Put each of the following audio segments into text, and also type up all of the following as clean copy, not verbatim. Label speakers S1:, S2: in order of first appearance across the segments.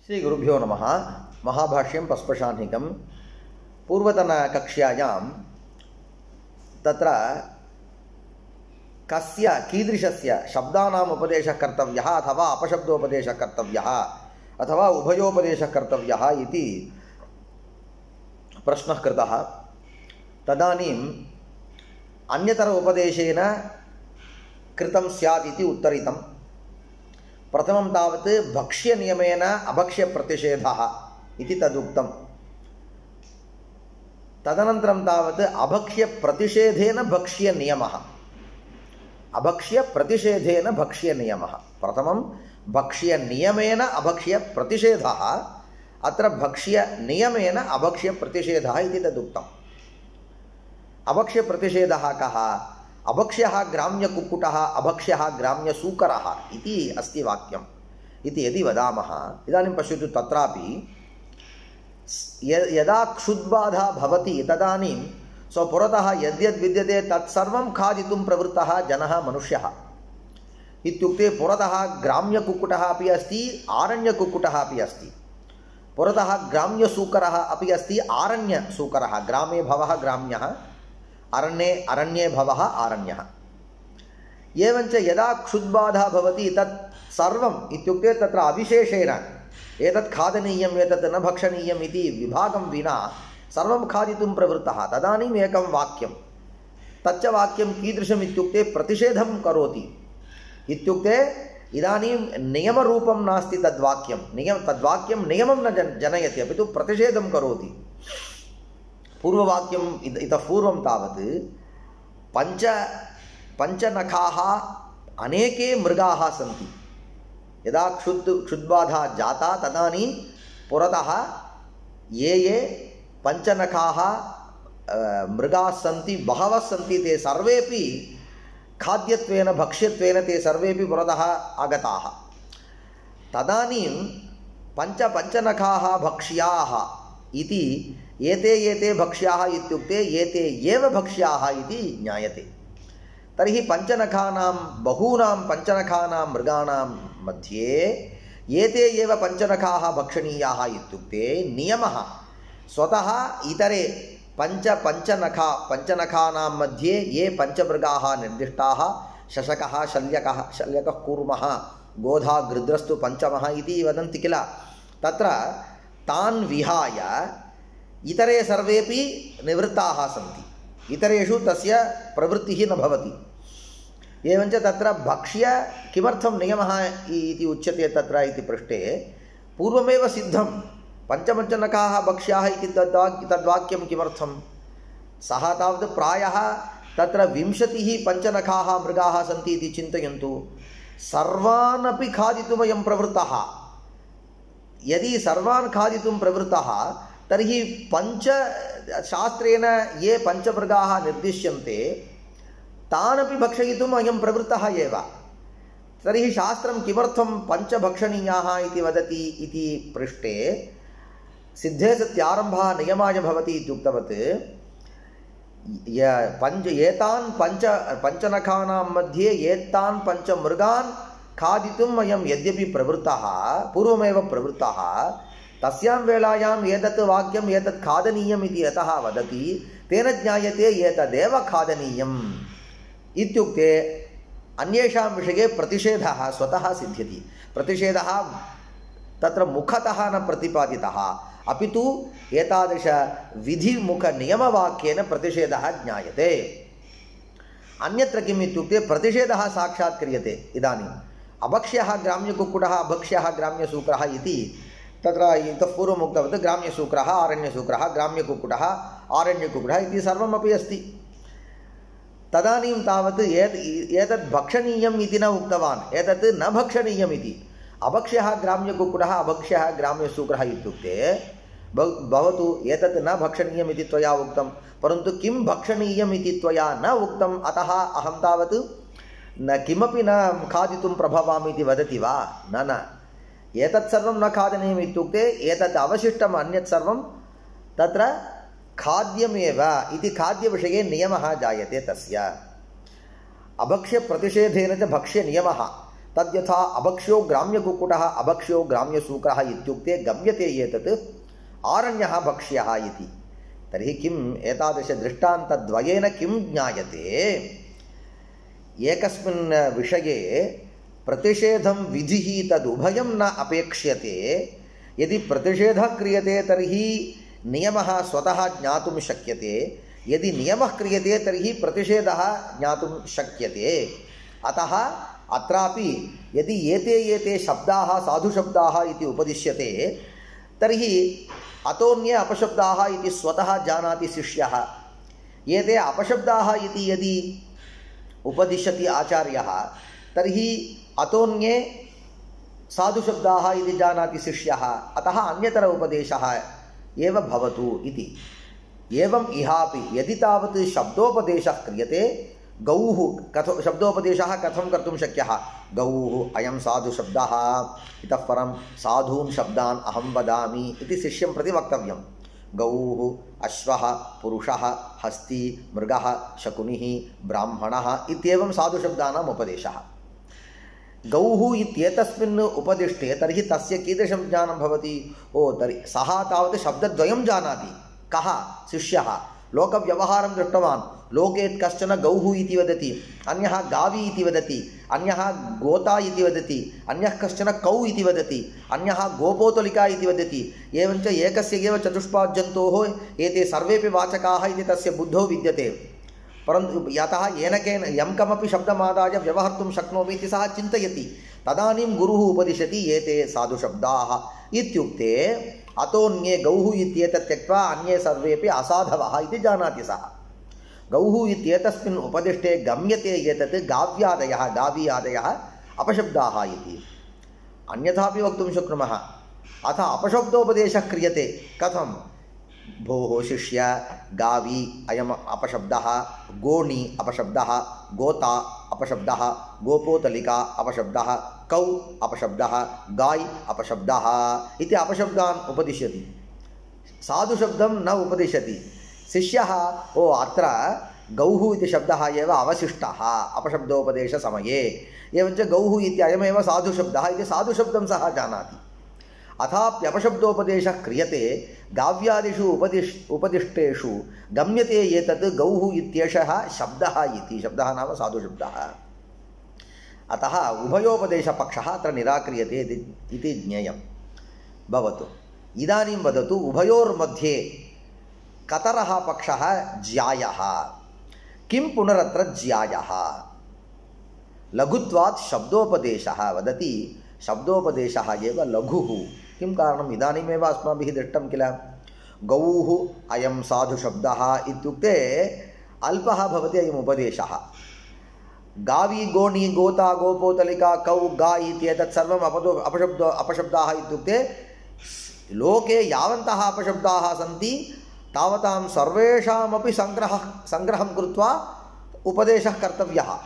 S1: श्री गुरुभ्यो नमः। महाभाष्यं पस्पशाह्निकं पूर्वतनकक्ष्यायां तत्र कस्य कीदृशस्य शब्दानाम् उपदेशः कर्तव्यः अथवा अपशब्दोपदेशः कर्तव्यः अथवा उभयोपदेशः कर्तव्यः इति प्रश्नः कृतः। तदानीम् अन्यतर उपदेशेन कृतं स्यात् इति उत्तरितं। प्रथमं तावत् भक्ष्यनियमेन अभक्ष्यप्रतिषेधः इति तदुक्तं। तदनन्तरं तावत् अभक्ष्यप्रतिषेधेन भक्ष्यनियमः, अभक्ष्यप्रतिषेधेन भक्ष्यनियमः। प्रथमं भक्ष्यनियमेन अभक्ष्यप्रतिषेधः, अत्र भक्ष्यनियमेन अभक्ष्यप्रतिषेधः इति तदुक्तम्। अभक्ष्यप्रतिषेधः कः? अभक्ष्यः ग्राम्यकुक्कुटः, अभक्ष्यः ग्राम्यसूकरः इति अस्ति वाक्यम् इति यदि वदामः, इदानीं पश्यतु, तत्रापि यदा क्षुद्बाधा भवति तदानीं स्वपुरतः यद्यद् विद्यते तत्सर्वं खादितुं प्रवृत्तः जनः मनुष्यः। इत्युक्ते पुरतः ग्राम्यकुक्कुटः अपि अस्ति, आरण्यकुक्कुटः अपि अस्ति। पुरतः ग्राम्यसूकरः अपि अस्ति, आरण्यसूकरः। ग्रामे भवः ग्राम्यः, अरण्ये अरण्ये भवः आरण्यः। एवञ्च यदा क्षुद्बाधा भवति तत् सर्वम् इत्युक्ते तत्र अविशेषेण एतत् खादनीयम् एतत् न भक्षणीयम् इति विभागं विना सर्वं खादितुं प्रवृत्तः। तदानीम् एकं वाक्यं, तच्च वाक्यं कीदृशम् इत्युक्ते प्रतिषेधं करोति। इत्युक्ते इदानीं नियमरूपं नास्ति तद्वाक्यं, तद्वाक्यं नियमं न जनयति, अपि तु प्रतिषेधं करोति। पूर्ववाक्यम् इतः पूर्वं तावत् पञ्चनखाः अनेके मृगाः सन्ति। यदा क्षुद्बाधा जाता तदानीं पुरतः ये पञ्चनखाः मृगाः सन्ति, बहवः सन्ति, ते सर्वेपि खाद्यत्वेन भक्ष्यत्वेन ते सर्वेपि पुरतः आगताः। तदानीं पञ्चनखाः भक्ष्याः इति एते भक्ष्याः इत्युक्ते एते एव भक्ष्याः इति ज्ञायते। तर्हि पञ्चनखानां बहूनां पञ्चनखानां मृगाणां मध्ये एते एव पञ्चनखाः भक्षणीयाः इत्युक्ते नियमः स्वतः इतरे पञ्चनखानां मध्ये ये पञ्चमृगाः निर्दिष्टाः, शशकः, शल्यकः, कूर्मः, गोधा, गृध्रस्तु पञ्चमः इति वदन्ति किल, तत्र तान् विहाय इतरे सर्वेपि निवृत्ताः सन्ति। इतरेषु तस्य प्रवृत्तिः न भवति। एवञ्च तत्र भक्ष्य किमर्थं नियमः इति उच्यते तत्र इति पृष्टे पूर्वमेव सिद्धं। पञ्चनखाः भक्ष्याः इति तद्वाक्यं किमर्थं? सः तावत् प्रायः तत्र 20 पञ्चनखाः मृगाः सन्ति इति चिन्तयन्तु। सर्वान् अपि खादितुं वयं प्रवृत्तः। यदि सर्वान् खादितुं प्रवृत्तः तर्हि शास्त्रेण ये पञ्चमृगाः निर्दिश्यन्ते तानपि भक्षयितुम् अयं प्रवृत्तः एव। तर्हि शास्त्रं किमर्थं पञ्चभक्षणीयाः इति वदति इति पृष्टे सिद्धे सत्यारम्भः नियमाय भवति इत्युक्तवत्। एतान् पञ्चनखानां मध्ये एतान् पञ्चमृगान् खादितुम् अयं यद्यपि प्रवृत्तः, पूर्वमेव प्रवृत्तः, तस्यां वेलायाम् एतत् वाक्यम् एतत् खादनीयम् इति यतः वदति तेन ज्ञायते एतदेव खादनीयम् इत्युक्ते अन्येषां विषये प्रतिषेधः स्वतः सिद्ध्यति। प्रतिषेधः तत्र मुखतः न प्रतिपादितः, अपि तु एतादृशविधिमुखनियमवाक्येन प्रतिषेधः ज्ञायते। अन्यत्र किम् इत्युक्ते प्रतिषेधः साक्षात् क्रियते। इदानीम् अभक्ष्यः ग्राम्यकुक्कुटः, अभक्ष्यः ग्राम्यसूकरः इति तत्र इतः पूर्वम् उक्तवत्। ग्राम्यसूकरः, आरण्यसूकरः, ग्राम्यकुक्कुटः, आरण्यकुक्कुटः इति सर्वमपि अस्ति। तदानीं तावत् एतत् भक्षणीयम् इति न उक्तवान्, एतत् न भक्षणीयम् इति। अभक्ष्यः ग्राम्यकुक्कुटः, अभक्ष्यः ग्राम्यसूकरः इत्युक्ते भवतु एतत् न भक्षणीयम् इति त्वया उक्तं, परन्तु किं भक्षणीयम् इति त्वया न उक्तम्, अतः अहं तावत् न किमपि न खादितुं प्रभवामि इति वदति वा? न, एतत् सर्वं न खादनीयम् इत्युक्ते एतत् अवशिष्टम् अन्यत् सर्वं तत्र खाद्यमेव इति खाद्यविषये नियमः जायते तस्य। अभक्ष्यप्रतिषेधेन च भक्ष्यनियमः। तद्यथा अभक्ष्यो ग्राम्यकुक्कुटः अभक्ष्यो ग्राम्यसूकरः इत्युक्ते गम्यते एतत् आरण्यः भक्ष्यः इति। तर्हि किम् एतादृशदृष्टान्तद्वयेन किं ज्ञायते? एकस्मिन् विषये प्रतिषेधं विधिः तदुभयं न अपेक्ष्यते। यदि प्रतिषेधः क्रियते तर्हि नियमः स्वतः ज्ञातुं शक्यते, यदि नियमः क्रियते तर्हि प्रतिषेधः ज्ञातुं शक्यते। अतः अत्रापि यदि एते शब्दाः साधुशब्दाः इति उपदिश्यते तर्हि अतोऽन्ये अपशब्दाः इति स्वतः जानाति शिष्यः। एते अपशब्दाः इति यदि उपदिशति आचार्यः तर्हि अतोऽन्ये साधुशब्दाः इति जानाति शिष्यः। अतः अन्यतर उपदेशः एव भवतु इति। एवम् इहापि यदि तावत् शब्दोपदेशः क्रियते, गौः कथं शब्दोपदेशः कथं कर्तुं शक्यः? गौः अयं साधुशब्दः, इतः परं साधून् शब्दान् अहं वदामि इति शिष्यं प्रति वक्तव्यं। गौः, अश्वः, पुरुषः, हस्ती, मृगः, शकुनिः, ब्राह्मणः इत्येवं साधुशब्दानाम् उपदेशः। गौः इत्येतस्मिन् उपदिष्टे तर्हि तस्य कीदृशं ज्ञानं भवति? तर्हि सः तावत् शब्दद्वयं जानाति। कः? शिष्यः। लोकव्यवहारं दृष्टवान्। लोके कश्चन गौः इति वदति, अन्यः गावी इति वदति, अन्यः गोता इति वदति, अन्यः कश्चन कौ इति वदति, अन्यः गोपोतलिका इति वदति। एवञ्च एकस्य एव चतुष्पाद्जन्तोः एते सर्वेपि वाचकाः इति तस्य बुद्धौ विद्यते। परन्तु यतः येन केन यं कमपि शब्दमादाय व्यवहर्तुं शक्नोमि इति सः चिन्तयति, तदानीं गुरुः उपदिशति एते साधुशब्दाः इत्युक्ते अतोऽन्ये गौः इत्येतत् त्यक्त्वा अन्ये सर्वेपि असाधवः इति जानाति सः। गौः इत्येतस्मिन् उपदिष्टे गम्यते एतत् गाव्यादयः, गावी आदयः अपशब्दाः इति। अन्यथापि वक्तुं शक्नुमः। अथ अपशब्दोपदेशः क्रियते कथं? भोः शिष्य, गावी अयम् अपशब्दः, गोणी अपशब्दः, गोता अपशब्दः, गोपोतलिका अपशब्दः, कौ अपशब्दः, गाय अपशब्दः इति अपशब्दान् उपदिश्यति। साधुशब्दं न उपदिशति। शिष्यः अत्र गौः इति शब्दः एव अवशिष्टः अपशब्दोपदेशसमये, एवञ्च गौः इत्ययमेव साधुशब्दः इति साधुशब्दं सः जानाति। अथाप्यपशब्दोपदेशः क्रियते गाव्यादिषु उपदिष्टेषु गम्यते एतत् गौः इत्येषः शब्दः इति। शब्दः नाम साधुशब्दः। अतः उभयोपदेशपक्षः अत्र निराक्रियते इति ज्ञेयं। भवतु इदानीं वदतु, उभयोर्मध्ये कतरः पक्षः ज्यायः? किं पुनरत्र ज्यायः? लघुत्वात् शब्दोपदेशः वदति, शब्दोपदेशः एव लघुः। किं कारणम्? इदानीमेव अस्माभिः दृष्टं किल, गौः अयं साधुशब्दः इत्युक्ते अल्पः भवति अयम् उपदेशः। गावी, गोणी, गोता, गोपोतलिका, कौ, गाय इत्येतत् सर्वम् अपशब्दाः इत्युक्ते लोके यावन्तः अपशब्दाः सन्ति तावतां सर्वेषामपि सङ्ग्रहं कृत्वा उपदेशः कर्तव्यः।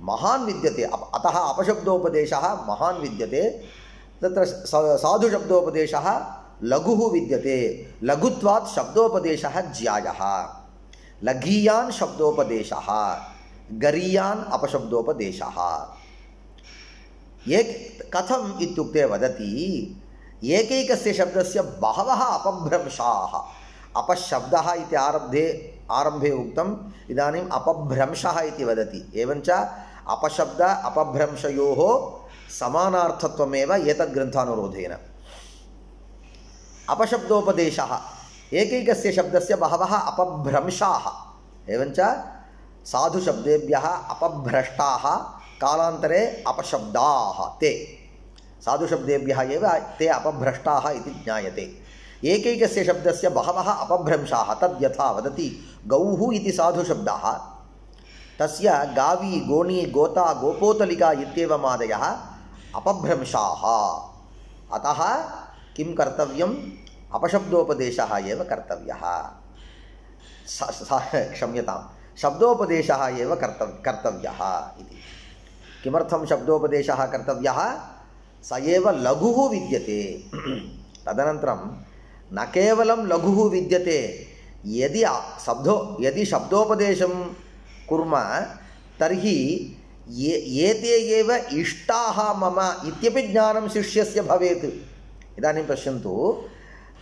S1: महान् विद्यते। अतः अपशब्दोपदेशः महान् विद्यते, तत्र साधुशब्दोपदेशः लघुः विद्यते। लघुत्वात् शब्दोपदेशः ज्यायः। लघीयान् शब्दोपदेशः, गरीयान् अपशब्दोपदेशः। कथम् इत्युक्ते वदति, एकैकस्य शब्दस्य बहवः अपभ्रंशाः। अपशब्दः इति आरम्भे उक्तम्, इदानीम् अपभ्रंशः इति वदति। एवञ्च अपशब्द अपभ्रंशयोः समानार्थत्वमेव एतद्ग्रन्थानुरोधेन। अपशब्दोपदेशः, एकैकस्य शब्दस्य बहवः अपभ्रंशाः। एवञ्च साधुशब्देभ्यः अपभ्रष्टाः कालान्तरे अपशब्दाः ते। साधुशब्देभ्यः एव ते अपभ्रष्टाः इति ज्ञायते। एकैकस्य शब्दस्य बहवः अपभ्रंशाः। तद्यथा वदति, गौः इति साधुशब्दः, तस्य गावी, गोणी, गोता, गोपोतलिका इत्येवमादयः अपभ्रंशाः। अतः किं कर्तव्यम्? अपशब्दोपदेशः एव कर्तव्यः। क्षम्यतां, शब्दोपदेशः एव कर्तव्यः इति। किमर्थं शब्दोपदेशः कर्तव्यः? स एव लघुः विद्यते। तदनन्तरं न केवलं लघुः विद्यते, यदि शब्दोपदेशं कुर्मः तर्हि एते एव इष्टाः मम इत्यपि ज्ञानं शिष्यस्य भवेत्। इदानीं पश्यन्तु,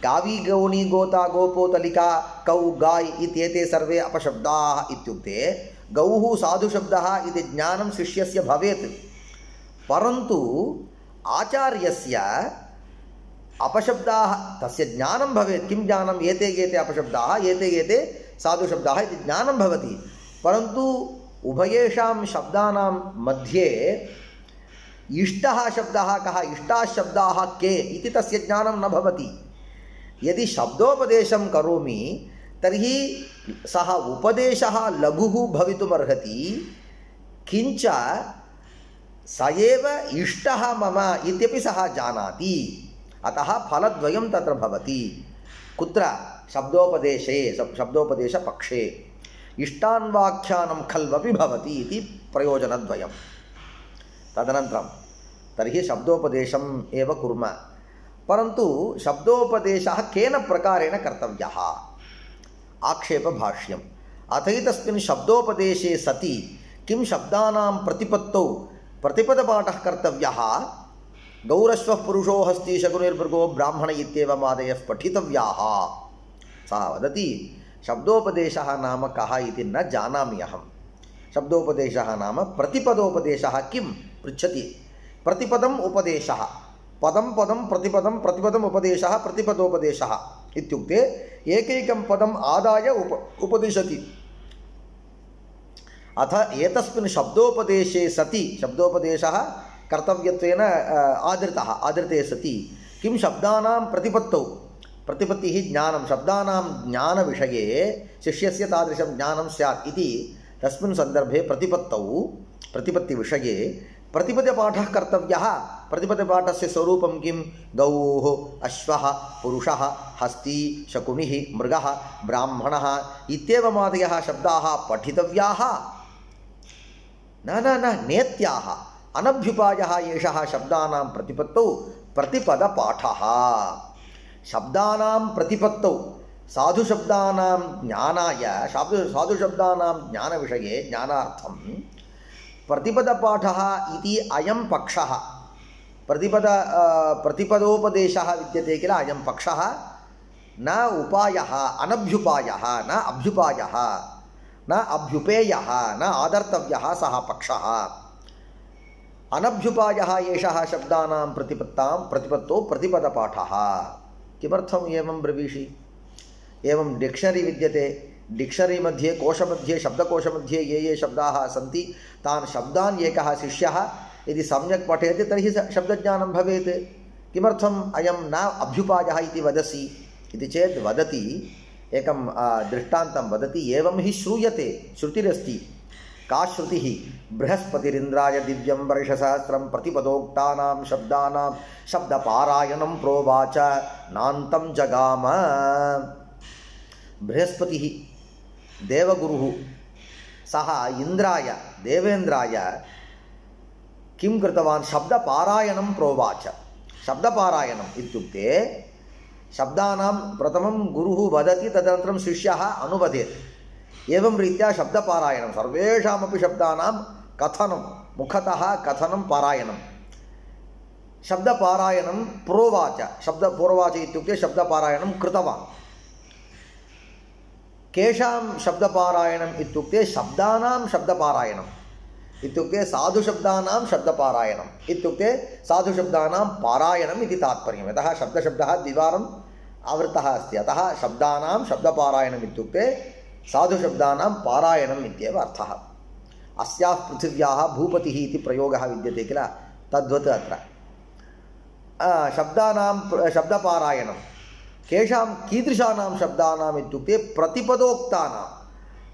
S1: गावी गौणी गोता गोपो तलिका कौ गाय इत्येते सर्वे अपशब्दाः इत्युक्ते गौः साधुशब्दः इति ज्ञानं शिष्यस्य भवेत्। परन्तु आचार्यस्य अपशब्दाः तस्य ज्ञानं भवेत्। किं ज्ञानम्? एते एते अपशब्दाः, एते एते साधुशब्दाः इति ज्ञानं भवति। परन्तु उभयेषां शब्दानां मध्ये इष्टः शब्दः कः, इष्टाः शब्दाः के इति तस्य ज्ञानं न भवति। यदि शब्दोपदेशं करोमि तर्हि सः उपदेशः लघुः भवितुमर्हति, किञ्च स एव इष्टः मम इत्यपि सः जानाति। अतः फलद्वयं तत्र भवति। कुत्र? शब्दोपदेशे, शब्दोपदेशपक्षे इष्टान्वाख्यानं खल्वपि भवति इति प्रयोजनद्वयं। तदनन्तरं तर्हि शब्दोपदेशम् एव कुर्मः। परन्तु शब्दोपदेशः केन प्रकारेण कर्तव्यः? आक्षेपभाष्यम्। अथैतस्मिन् शब्दोपदेशे सति किं शब्दानां प्रतिपत्तौ प्रतिपदपाठः कर्तव्यः? गौरश्वः पुरुषो हस्ति शकुनिर्भृगो ब्राह्मण इत्येवमादयः पठितव्याः। सः वदति शब्दोपदेशः नाम कः इति न जानामि अहं। शब्दोपदेशः नाम प्रतिपदोपदेशः किं पृच्छति। प्रतिपदम् उपदेशः, पदं पदं प्रतिपदं, प्रतिपदम् उपदेशः, प्रतिपदोपदेशः इत्युक्ते एकैकं पदम् आदाय उपदिशति। अथ एतस्मिन् शब्दोपदेशे सति, शब्दोपदेशः कर्तव्यत्वेन आदृते सति किं शब्दानां प्रतिपत्तौ, प्रतिपत्तिः ज्ञानं, शब्दानां ज्ञानविषये शिष्यस्य तादृशं ज्ञानं स्यात् इति तस्मिन् सन्दर्भे प्रतिपत्तिविषये प्रतिपदपाठः कर्तव्यः। प्रतिपदपाठस्य स्वरूपं किं? गौः, अश्वः, पुरुषः, हस्ती, शकुनिः, मृगः, ब्राह्मणः इत्येवमादयः शब्दाः पठितव्याः, न नेत्याः। अनभ्युपायः एषः शब्दानां प्रतिपत्तौ प्रतिपदपाठः। शब्दानां प्रतिपत्तौ साधुशब्दानां ज्ञानाय, साधुशब्दानां ज्ञानविषये ज्ञानार्थं प्रतिपदपाठः इति अयं पक्षः। प्रतिपदोपदेशः विद्यते किल, अयं पक्षः। न उपायः, अनभ्युपायः, न अभ्युपायः, न अभ्युपेयः, न आदर्तव्यः सः पक्षः। अनभ्युपायः एषः शब्दानां प्रतिपत्तौ प्रतिपदपाठः। किमर्थम् एवं ब्रवीषि? एवं डिक्षनरी विद्यते, डिक्षनरी मध्ये कोशमध्ये शब्दकोशमध्ये ये शब्दाः सन्ति तान् शब्दान् एकः शिष्यः यदि सम्यक् पठेत् तर्हि शब्दज्ञानं भवेत्। किमर्थम् अयं न अभ्युपायः इति वदसि इति चेत् वदति, एकं दृष्टान्तं वदति। एवं हि श्रूयते, श्रुतिरस्ति। का श्रुतिः? बृहस्पतिरिन्द्राय दिव्यं वर्षसहस्रं प्रतिपदोक्तानां शब्दानां शब्दपारायणं प्रोवाच नान्तं जगाम। बृहस्पतिः देवगुरुः, सः इन्द्राय, देवेन्द्राय किं कृतवान्? शब्दपारायणं प्रोवाच। शब्दपारायणम् इत्युक्ते शब्दानां प्रथमं गुरुः वदति, तदनन्तरं शिष्यः अनुवदेत्। एवं रीत्या शब्दपारायणं, सर्वेषामपि शब्दानां कथनं, मुखतः कथनं, पारायणं। शब्दपारायणं प्रोवाच, शब्दपूर्वाच इत्युक्ते शब्दपारायणं कृतवान्। केषां शब्दपारायणम् इत्युक्ते शब्दानां शब्दपारायणम् इत्युक्ते साधुशब्दानां शब्दपारायणम् इत्युक्ते साधुशब्दानां पारायणम् इति तात्पर्यम्। यतः शब्दशब्दः द्विवारम् आवृत्तः अस्ति, अतः शब्दानां शब्दपारायणम् इत्युक्ते साधुशब्दानां पारायणम् इत्येव अर्थः। अस्याः पृथिव्याः भूपतिः इति प्रयोगः विद्यते किल, तद्वत् अत्र शब्दानां शब्दपारायणं। केषां कीदृशानां शब्दानाम् इत्युक्ते प्रतिपदोक्तानां।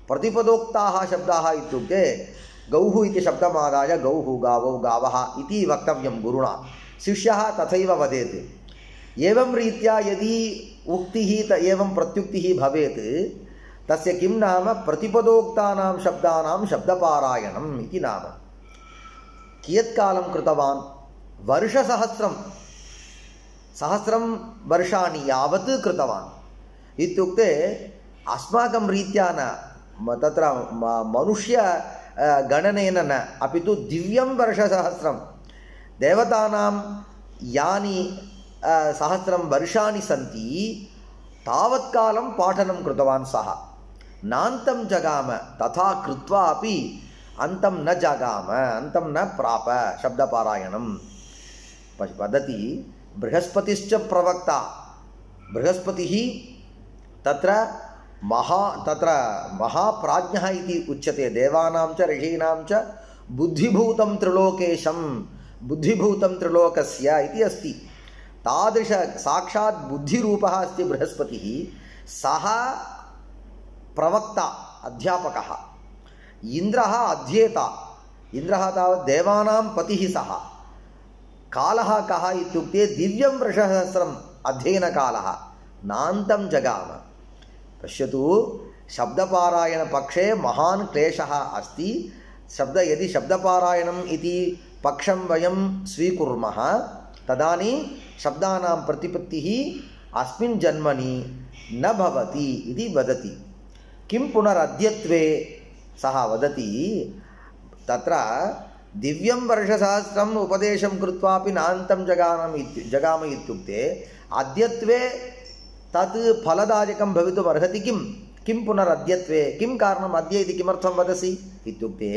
S1: प्रतिपदोक्ताः शब्दाः इत्युक्ते गौः इति शब्दमादाय गौः, गावौ, गावः इति वक्तव्यं गुरुणा। शिष्यः तथैव वदेत्। एवं रीत्या यदि उक्तिः एवं प्रत्युक्तिः भवेत् तस्य किं नाम? प्रतिपदोक्तानां शब्दानां शब्दपारायणम् इति नाम। कियत्कालं कृतवान्? सहस्रं वर्षाणि यावत् कृतवान्। इत्युक्ते अस्माकं रीत्या न, तत्र मनुष्य गणनेन न अपि तु दिव्यं वर्षसहस्रं देवतानां यानि सहस्रं वर्षाणि सन्ति तावत्कालं पाठनं कृतवान् सः नान्तं जगाम तथा कृत्वा अपि अन्तं न जगाम अन्तं न प्राप शब्दपारायणं वदति बृहस्पतिश्च प्रवक्ता बृहस्पतिः तत्र महाप्राज्ञः इति उच्यते देवानां च ऋषीणां च बुद्धिभूतं त्रिलोकेशं बुद्धिभूतं त्रिलोकस्य इति अस्ति तादृश साक्षात् बुद्धिरूपः अस्ति बृहस्पतिः सः प्रवक्ता अध्यापकः इन्द्रः अध्येता इन्द्रः तावत् देवानां पतिः सः कालः कः इत्युक्ते दिव्यं वर्षसहस्रम् अध्ययनकालः नान्तं जगाम पश्यतु शब्दपारायणपक्षे महान् क्लेशः अस्ति यदि शब्दपारायणम् इति पक्षं वयं स्वीकुर्मः तदानीं शब्दानां प्रतिपत्तिः अस्मिन् जन्मनि न भवति इति वदति किं पुनरद्यत्वे सः वदति तत्र दिव्यं वर्षसहस्रम् उपदेशं कृत्वापि नान्तं जगाम इत्युक्ते अद्यत्वे तत् फलदायकं भवितुम् अर्हति किं पुनरद्यत्वे किं कारणम् अद्य इति किमर्थं वदसि इत्युक्ते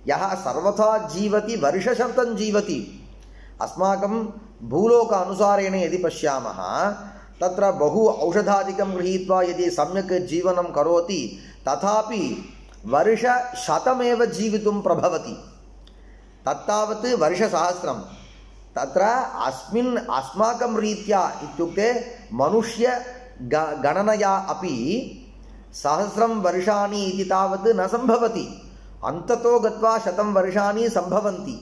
S1: यः सर्वथा जीवति वर्षशतं जीवति अस्माकं भूलोक अनुसारेण यदि पश्यामः तत्र बहु औषधादिकं गृहीत्वा यदि सम्यक् जीवनं करोति तथापि वर्षशतमेव जीवितुं प्रभवति तत्तावत् वर्षसहस्रं तत्र अस्माकं रीत्या इत्युक्ते मनुष्य गणनया अपि सहस्रं वर्षाणि इति तावत् न सम्भवति अन्ततो गत्वा 100 वर्षाणि सम्भवन्ति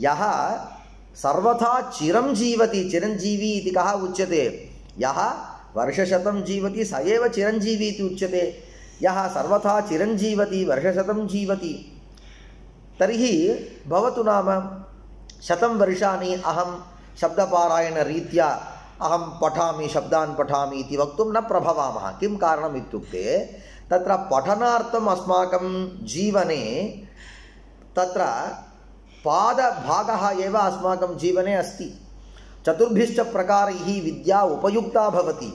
S1: यः सर्वथा चिरं जीवति चिरञ्जीवी इति कः उच्यते यः वर्षशतं जीवति स एव चिरञ्जीवी इति उच्यते यः सर्वथा चिरञ्जीवति वर्षशतं जीवति तर्हि भवतु नाम 100 वर्षाणि अहं शब्दपारायणरीत्या अहं पठामि शब्दान् पठामि इति वक्तुं न प्रभवामः किं कारणम् इत्युक्ते तत्र पठनार्थम् अस्माकं जीवने तत्र पादभागः एव अस्माकं जीवने अस्ति चतुर्भिश्च प्रकारैः विद्या उपयुक्ता भवति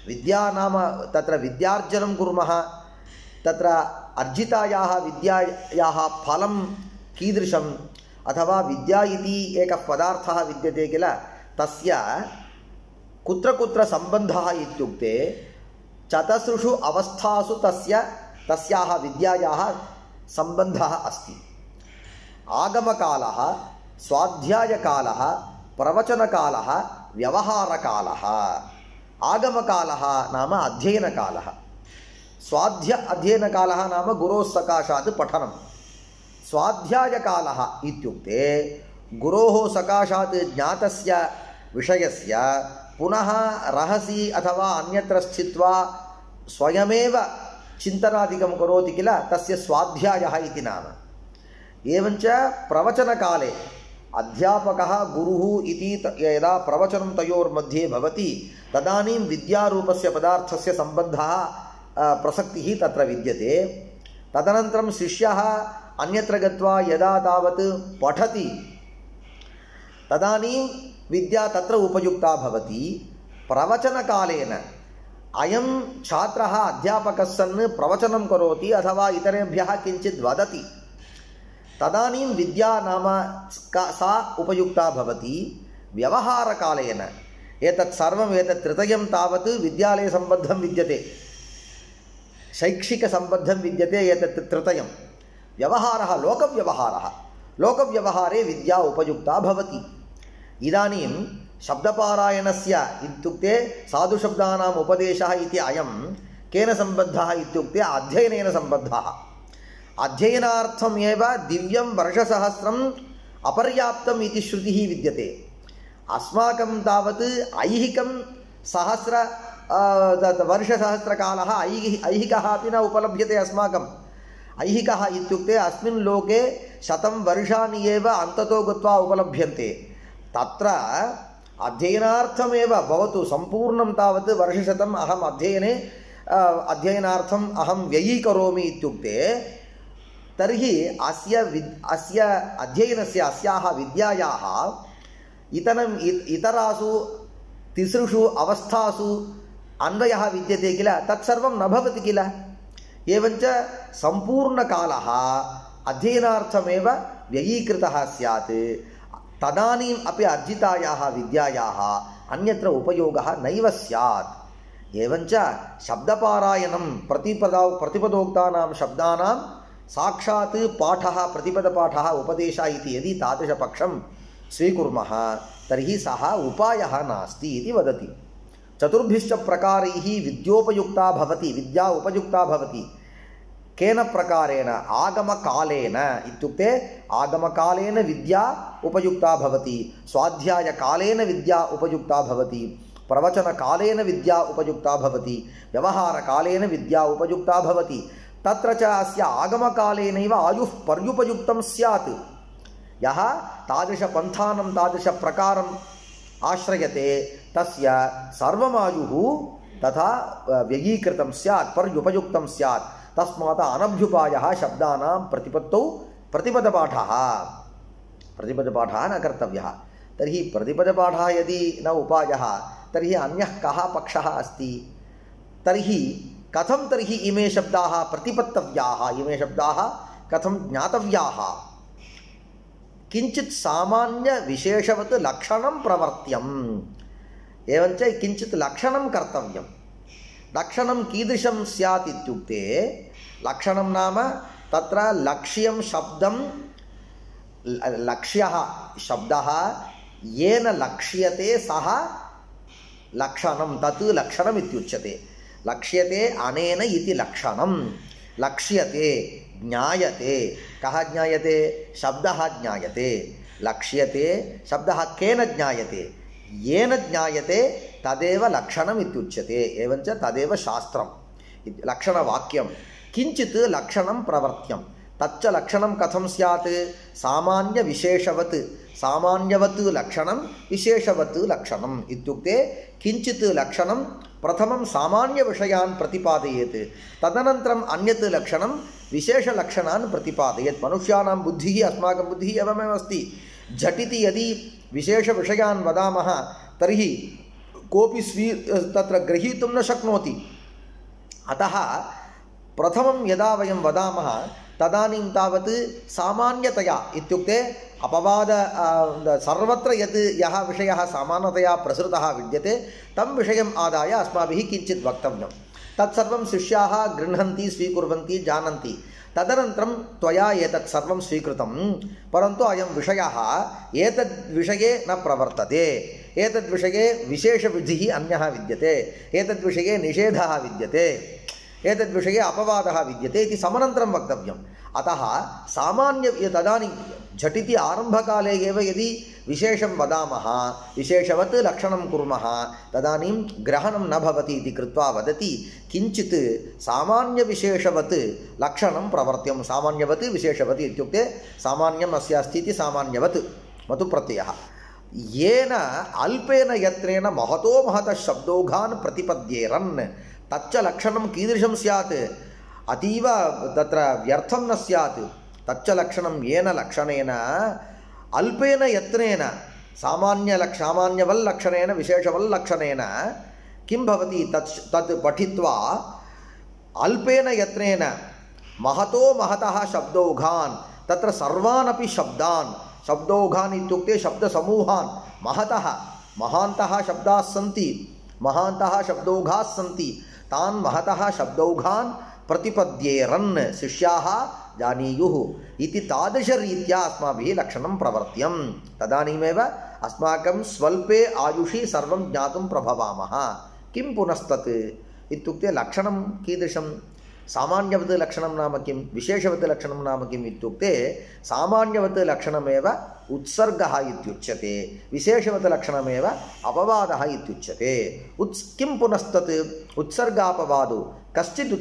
S1: विद्या नाम तत्र विद्यार्जनं कुर्मः तत्र अर्जितायाः विद्यायाः फलं कीदृशम् अथवा विद्या इति एकः पदार्थः विद्यते किल तस्य कुत्र कुत्र सम्बन्धः इत्युक्ते चतसृषु अवस्थासु तस्याः विद्यायाः सम्बन्धः अस्ति आगमकालः स्वाध्यायकालः प्रवचनकालः व्यवहारकालः आगमकालः नाम अध्ययनकालः अध्ययनकालः नाम गुरोः सकाशात् पठनं स्वाध्यायकालः इत्युक्ते गुरोः सकाशात् ज्ञातस्य विषयस्य पुनः रहसि अथवा अन्यत्र स्थित्वा स्वयमेव चिन्तनादिकं करोति किल तस्य स्वाध्यायः इति नाम एवञ्च प्रवचनकाले अध्यापकः गुरुः इति यदा प्रवचनं तयोर्मध्ये भवति तदानीं विद्यारूपस्य पदार्थस्य सम्बन्धः प्रसक्तिः तत्र विद्यते तदनन्तरं शिष्यः अन्यत्र गत्वा यदा तावत् पठति तदानीं विद्या तत्र उपयुक्ता भवति प्रवचनकालेन अयं छात्रः अध्यापकः सन् प्रवचनं करोति अथवा इतरेभ्यः किञ्चित् वदति तदानीं विद्या नाम सा उपयुक्ता भवति व्यवहारकालेन एतत् सर्वम् एतत् तृतीयं तावत् विद्यालयसम्बद्धं विद्यते शैक्षिकसम्बद्धं विद्यते एतत् तृतीयं व्यवहारः लोकव्यवहारे विद्या उपयुक्ता भवति इदानीं शब्दपारायणस्य इत्युक्ते साधुशब्दानाम् उपदेशः इति अयं केन सम्बद्धः इत्युक्ते अध्ययनेन सम्बद्धः अध्ययनार्थम् एव दिव्यं वर्षसहस्रम् अपर्याप्तम् इति श्रुतिः विद्यते अस्माकं तावत् ऐहिकं वर्षसहस्रकालः ऐहिकः अपि न उपलभ्यते अस्माकम् ऐहिकः इत्युक्ते अस्मिन् लोके 100 वर्षाणि एव अन्ततो गत्वा उपलभ्यन्ते तत्र अध्ययनार्थमेव भवतु सम्पूर्णं तावत् वर्षशतम् अहम् अध्ययनार्थम् अहं व्ययीकरोमि इत्युक्ते तर्हि अस्य अध्ययनस्य अस्याः विद्यायाः इतरासु तिसृषु अवस्थासु अन्वयः विद्यते किल, तत्सर्वं न भवति किल। एवञ्च सम्पूर्णकालः अध्ययनार्थमेव व्ययीकृतः स्यात्, तदानीम् अपि अर्जितायाः विद्यायाः अन्यत्र उपयोगः नैव स्यात्। एवञ्च शब्दपारायणं प्रतिपदोक्तानां शब्दानां साक्षात् पाठः प्रतिपदपाठः उपदेशः इति यदि तादृशपक्षं स्वीकुर्मः तर्हि सः उपायः नास्ति इति वदति। चतुर्भिश्च प्रकारैः विद्योपयुक्ता भवति, विद्या उपयुक्ता भवति। केन प्रकारेण? आगमकालेन इत्युक्ते आगमकालेन विद्या उपयुक्ता भवति, स्वाध्यायकालेन विद्या उपयुक्ता भवति, प्रवचनकालेन विद्या उपयुक्ता भवति, व्यवहारकालेन विद्या उपयुक्ता भवति। तत्र च अस्य आगमकालेनैव आयुः पर्युपयुक्तं स्यात्। यः तादृशपन्थानं तादृशप्रकारम् आश्रयते तस्य सर्वमायुः तथा व्ययीकृतं स्यात्, पर्युपयुक्तं स्यात्। तस्मात् अनभ्युपायः शब्दानां प्रतिपत्तौ प्रतिपदपाठः न कर्तव्यः। तर्हि प्रतिपदपाठः यदि न उपायः तर्हि अन्यः कः पक्षः अस्ति? तर्हि कथं तर्हि इमे शब्दाः प्रतिपत्तव्याः, इमे शब्दाः कथं ज्ञातव्याः? किञ्चित् सामान्यविशेषवत् लक्षणं प्रवर्त्यम्, एवञ्च किञ्चित् लक्षणं कर्तव्यं। लक्षणं कीदृशं स्यात् इत्युक्ते, लक्षणं नाम तत्र लक्ष्यं शब्दं, लक्ष्यः शब्दः येन लक्ष्यते सः लक्षणं, तत् लक्षणम् इत्युच्यते। लक्ष्यते अनेन इति लक्षणं। लक्ष्यते, ज्ञायते, कः ज्ञायते? शब्दः ज्ञायते। लक्ष्यते शब्दः केन ज्ञायते? येन ज्ञायते तदेव लक्षणम् इत्युच्यते। एवञ्च तदेव शास्त्रं, लक्षणवाक्यं। किञ्चित् लक्षणं प्रवर्त्यं, तच्च लक्षणं कथं स्यात्? सामान्यविशेषवत्, सामान्यवत् लक्षणं विशेषवत् लक्षणम् इत्युक्ते किञ्चित् लक्षणं प्रथमं सामान्यविषयान् प्रतिपादयेत्, तदनन्तरम् अन्यत् लक्षणं विशेषलक्षणान् प्रतिपादयेत्। मनुष्याणां बुद्धिः, अस्माकं बुद्धिः एवमेव अस्ति। झटिति यदि विशेषविषयान् वदामः तर्हि कोऽपि तत्र ग्रहीतुं न शक्नोति। अतः प्रथमं यदा वयं वदामः तदानीं तावत् सामान्यतया इत्युक्ते अपवाद सर्वत्र यः विषयः सामान्यतया प्रसृतः विद्यते तं विषयम् आदाय अस्माभिः किञ्चित् वक्तव्यं। तत्सर्वं शिष्याः गृह्णन्ति, स्वीकुर्वन्ति, जानन्ति। तदनन्तरं त्वया एतत् सर्वं स्वीकृतं, परन्तु अयं विषयः एतद्विषये न प्रवर्तते, एतद्विषये विशेषविधिः अन्यः विद्यते, एतद्विषये निषेधः विद्यते, एतद्विषये अपवादः विद्यते इति समनन्तरं वक्तव्यम्। अतः सामान्य तदानीं झटिति आरम्भकाले एव यदि विशेषं वदामः, विशेषवत् लक्षणं कुर्मः, तदानीं ग्रहणं न भवति इति कृत्वा वदति किञ्चित् सामान्यविशेषवत् लक्षणं प्रवर्त्यं। सामान्यवत् विशेषवत् इत्युक्ते सामान्यम् अस्य अस्ति इति सामान्यवत् मतु प्रत्ययः। येन अल्पेन यत्नेन महतो महतः शब्दौघान् प्रतिपद्येरन्, तच्च लक्षणं कीदृशं स्यात्? अतीव तत्र व्यर्थं न स्यात्। तच्च लक्षणं येन लक्षणेन अल्पेन यत्नेन सामान्यवल्लक्षणेन विशेषवल्लक्षणेन किं भवति? तत् पठित्वा अल्पेन यत्नेन महतो महतः शब्दौघान्, तत्र सर्वानपि शब्दान्, शब्दौघान् इत्युक्ते शब्दसमूहान्, महतः महान्तः शब्दाः सन्ति, महान्तः शब्दौघाः सन्ति, तान् महतः शब्दौघान् प्रतिपद्येरन् शिष्याः जानीयुः इति तादृशरीत्या अस्माभिः लक्षणं प्रवर्त्यं। तदानीमेव अस्माकं स्वल्पे आयुषि सर्वं ज्ञातुं प्रभवामः। किं पुनस्तत् इत्युक्ते लक्षणं कीदृशं? सामान्यवत् लक्षणं नाम किं? विशेषवत् लक्षणं नाम किम् इत्युक्ते सामान्यवत् लक्षणमेव उत्सर्गः इत्युच्यते, विशेषवत् लक्षणमेव अपवादः इत्युच्यते। किं पुनस्तत्? उत्सर्गापवादो, कश्चित्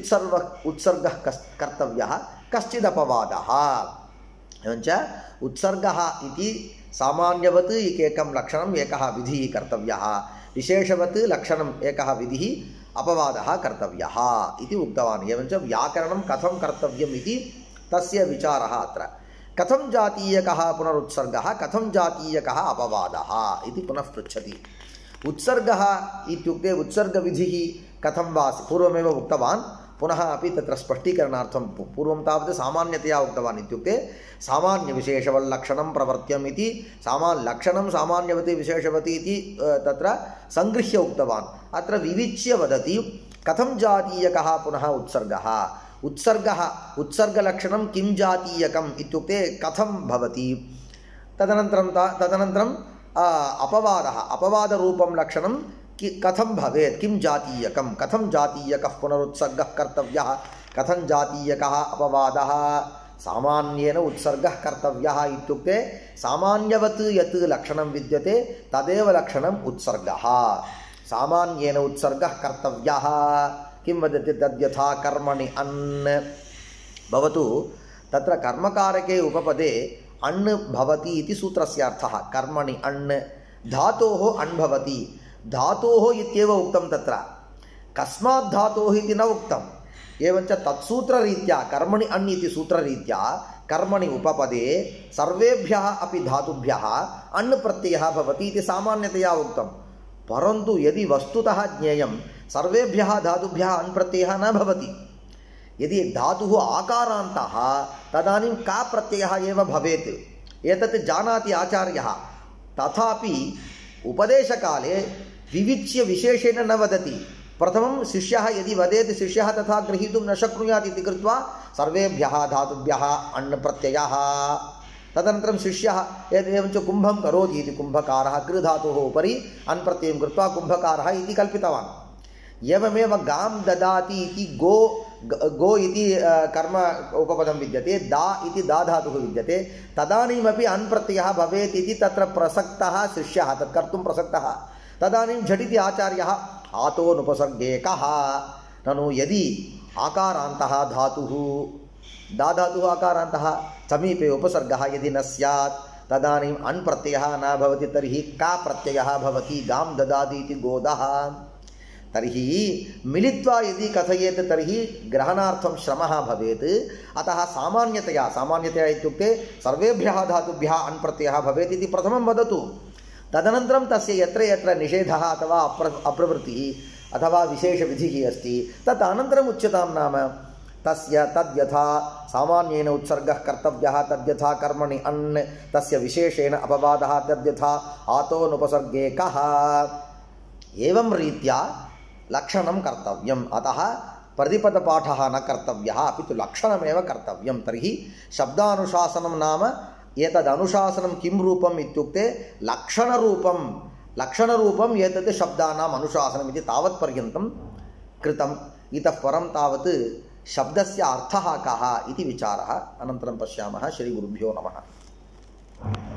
S1: उत्सर्गः कर्तव्यः, कश्चिदपवादः। एवञ्च उत्सर्गः इति सामान्यवत् एकं लक्षणम्, एकः विधिः कर्तव्यः, विशेषवत् लक्षणम् एकः विधिः, अपवादः कर्तव्यः इति उक्तवान्। एवञ्च व्याकरणं कथं कर्तव्यम् इति तस्य विचारः अत्र कथं जातीयकः पुनरुत्सर्गः कथं जातीयकः अपवादः इति पुनः पृच्छति उत्सर्गः इत्युक्ते उत्सर्गविधिः कथं वा पूर्वमेव उक्तवान् पुनः अपि तत्र स्पष्टीकरणार्थं पूर्वं तावत् सामान्यतया उक्तवान् इत्युक्ते सामान्यविशेषवल्लक्षणं प्रवर्त्यम् इति लक्षणं सामान्यवति विशेषवति इति तत्र संगृह्य उक्तवान् अत्र विविच्य वदति कथं जातीयकः पुनः उत्सर्गः उत्सर्गलक्षणं किं जातीयकम् इत्युक्ते कथं भवति तदनन्तरं अपवादरूपं लक्षणं कथं भवेत् किं जातीयकं कथं जातीयकः पुनरुत्सर्गः कर्तव्यः कथं जातीयकः अपवादः सामान्येन उत्सर्गः कर्तव्यः इत्युक्ते सामान्यवत् यत् लक्षणं विद्यते तदेव लक्षणम् उत्सर्गः सामान्येन उत्सर्गः कर्तव्यः किं वदति तद्यथा कर्मणि अन् भवतु तत्र कर्मकारके उपपदे अण् भवति इति सूत्रस्य अर्थः कर्मणि अण् धातोः अण् भवति धातोः इत्येव उक्तं तत्र कस्मात् धातोः इति न उक्तम् एवञ्च तत्सूत्ररीत्या कर्मणि अण् इति सूत्ररीत्या कर्मणि उपपदे सर्वेभ्यः अपि धातुभ्यः अण् प्रत्ययः भवति इति सामान्यतया उक्तं परन्तु यदि वस्तुतः ज्ञेयं सर्वेभ्यः धातुभ्यः अण् प्रत्ययः न भवति यदि धातुः आकारान्तः तदानीं का प्रत्ययः एव भवेत् एतत् जानाति आचार्यः तथापि उपदेशकाले विविच्य विशेषेण न वदति प्रथमं शिष्यः यदि वदेत् शिष्यः तथा ग्रहीतुं न शक्नुयात् इति कृत्वा सर्वेभ्यः धातुभ्यः अण् प्रत्ययः तदनन्तरं शिष्यः एवञ्च कुम्भं करोति इति कुम्भकारः कृधातोः उपरि अण् प्रत्ययं कृत्वा कुम्भकारः इति कल्पितवान् एवमेव गां ददाति इति गो इति कर्म उपपदं विद्यते दा इति दा धातुः विद्यते तदानीमपि अण् प्रत्ययः भवेत् इति तत्र प्रसक्तः शिष्यः तत् कर्तुं प्रसक्तः तदानीं झटिति आचार्यः आतोनुपसर्गेकः ननु यदि आकारान्तः धातुः दा धातुः आकारान्तः समीपे उपसर्गः यदि न स्यात् तदानीम् अण् प्रत्ययः न भवति तर्हि का प्रत्ययः भवति गां ददाति इति गोदः तर्हि मिलित्वा यदि कथयेत् तर्हि ग्रहणार्थं श्रमः भवेत् अतः सामान्यतया इत्युक्ते सर्वेभ्यः धातुभ्यः अण् प्रत्ययः भवेत् इति प्रथमं वदतु तदनन्तरं तस्य यत्र यत्र निषेधः अथवा अप्रवृत्तिः अथवा विशेषविधिः अस्ति तत् अनन्तरम् उच्यतां नाम तस्य तद्यथा सामान्येन उत्सर्गः कर्तव्यः तद्यथा कर्मणि अण् तस्य विशेषेण अपवादः तद्यथा आतोनुपसर्गेकः एवं रीत्या लक्षणं कर्तव्यम् अतः प्रतिपदपाठः न कर्तव्यः अपि तु लक्षणमेव कर्तव्यं तर्हि शब्दानुशासनं नाम एतदनुशासनं किं रूपम् इत्युक्ते लक्षणरूपम् एतत् शब्दानाम् अनुशासनम् इति तावत्पर्यन्तं कृतम् इतः परं तावत् शब्दस्य अर्थः कः इति विचारः अनन्तरं पश्यामः श्रीगुरुभ्यो नमः।